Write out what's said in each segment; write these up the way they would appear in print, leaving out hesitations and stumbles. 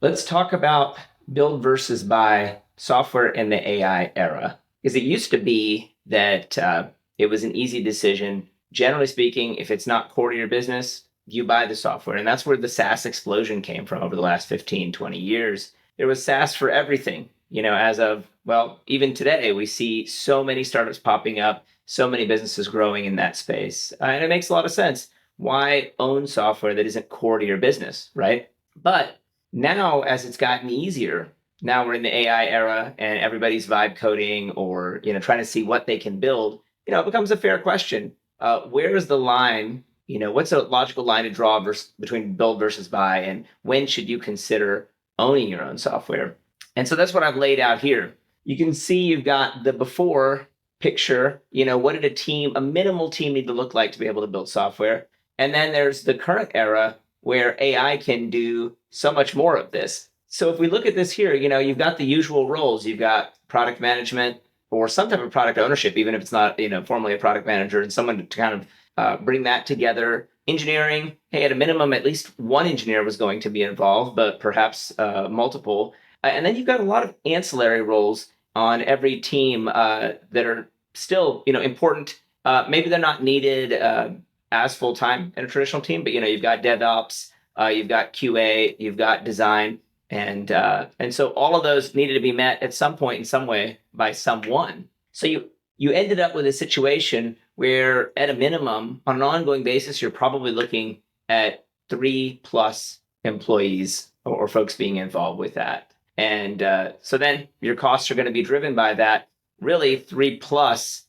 Let's talk about build versus buy software in the AI era. Because it used to be that it was an easy decision. Generally speaking, if it's not core to your business, you buy the software. And that's where the SaaS explosion came from over the last 15, 20 years. There was SaaS for everything. As of, well, even today, we see so many startups popping up, so many businesses growing in that space. And it makes a lot of sense. Why own software that isn't core to your business, right? But now, as it's gotten easier, now we're in the AI era and everybody's vibe coding or trying to see what they can build. It becomes a fair question. Where is the line? What's a logical line to draw between build versus buy, and when should you consider owning your own software? And so that's what I've laid out here. You can see you've got the before picture. What did a minimal team need to look like to be able to build software? And then there's the current era where AI can do so much more of this. So if we look at this here, you've got the usual roles. You've got product management or some type of product ownership, even if it's not, formally a product manager, and someone to kind of bring that together. Engineering, hey, at a minimum, at least one engineer was going to be involved, but perhaps multiple. And then you've got a lot of ancillary roles on every team that are still, important. Maybe they're not needed as full-time in a traditional team, but you've got DevOps, you've got QA, you've got design, and so all of those needed to be met at some point in some way by someone. So you ended up with a situation where, at a minimum, on an ongoing basis, you're probably looking at 3+ employees or folks being involved with that. And so then your costs are going to be driven by that, really 3+,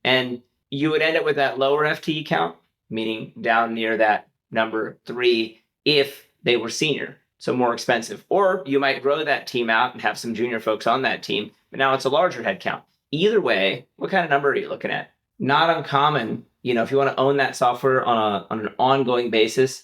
and you would end up with that lower FTE count, meaning down near that number 3, if they were senior, so more expensive. Or you might grow that team out and have some junior folks on that team, but now it's a larger headcount. Either way, what kind of number are you looking at? Not uncommon, if you want to own that software on an ongoing basis,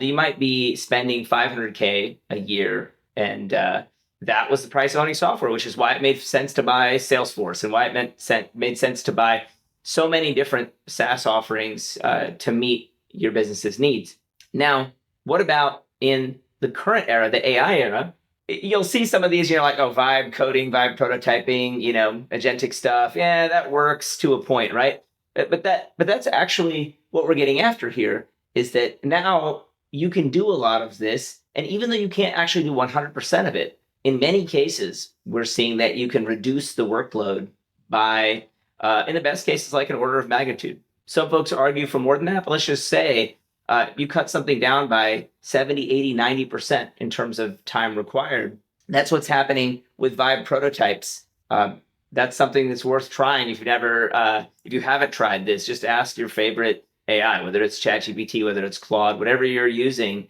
you might be spending $500K a year. And that was the price of owning software, which is why it made sense to buy Salesforce and why it made sense to buy so many different SaaS offerings to meet your business's needs. Now, what about in the current era, the AI era? You'll see some of these, like, vibe coding, vibe prototyping, agentic stuff. Yeah, that works to a point, right? But that's actually what we're getting after here, is that now you can do a lot of this. And even though you can't actually do 100% of it, in many cases, we're seeing that you can reduce the workload by, in the best cases, like an order of magnitude. Some folks argue for more than that, but let's just say you cut something down by 70, 80, 90% in terms of time required. That's what's happening with Vibe prototypes. That's something that's worth trying. If you haven't tried this, just ask your favorite AI, whether it's ChatGPT, whether it's Claude, whatever you're using.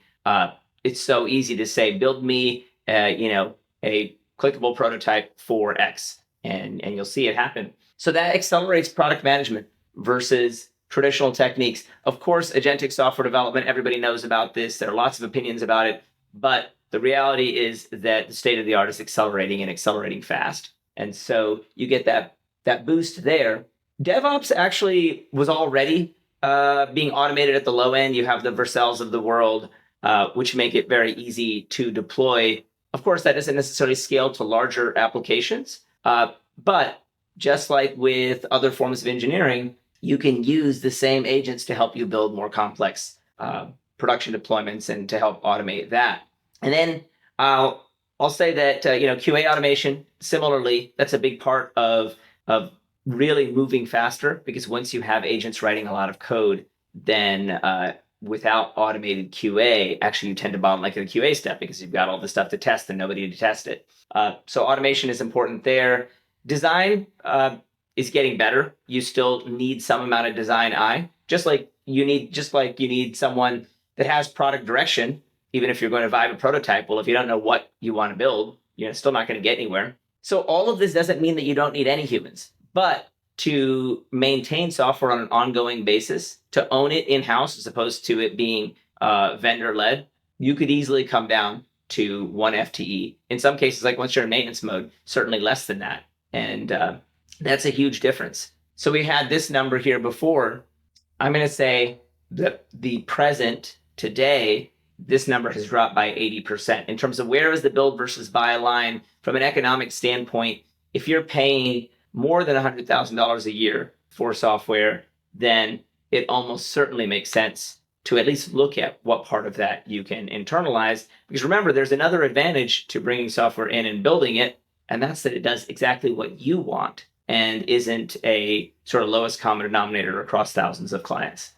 It's so easy to say, build me, a clickable prototype for X, and you'll see it happen. So that accelerates product management versus traditional techniques. Of course, agentic software development, everybody knows about this. There are lots of opinions about it, but the reality is that the state of the art is accelerating and accelerating fast. And so you get that boost there. DevOps actually was already being automated at the low end. You have the Vercels of the world, which make it very easy to deploy. Of course, that doesn't necessarily scale to larger applications, but just like with other forms of engineering, you can use the same agents to help you build more complex production deployments and to help automate that. And then I'll say that QA automation, similarly, that's a big part of really moving faster, because once you have agents writing a lot of code, then without automated QA, actually you tend to bottleneck the QA step because you've got all the stuff to test and nobody to test it. So automation is important there. Design is getting better. You still need some amount of design eye, just like you need someone that has product direction. Even if you're going to vibe a prototype, well, if you don't know what you want to build, you're still not going to get anywhere. So all of this doesn't mean that you don't need any humans, but to maintain software on an ongoing basis, to own it in-house as opposed to it being vendor-led, you could easily come down to 1 FTE. In some cases, like once you're in maintenance mode, certainly less than that. And that's a huge difference. So we had this number here before. I'm going to say that the present today this number has dropped by 80%. In terms of where is the build versus buy line from an economic standpoint, if you're paying more than $100,000 a year for software, then it almost certainly makes sense to at least look at what part of that you can internalize. Because remember, there's another advantage to bringing software in and building it, and that's that it does exactly what you want and isn't a sort of lowest common denominator across thousands of clients.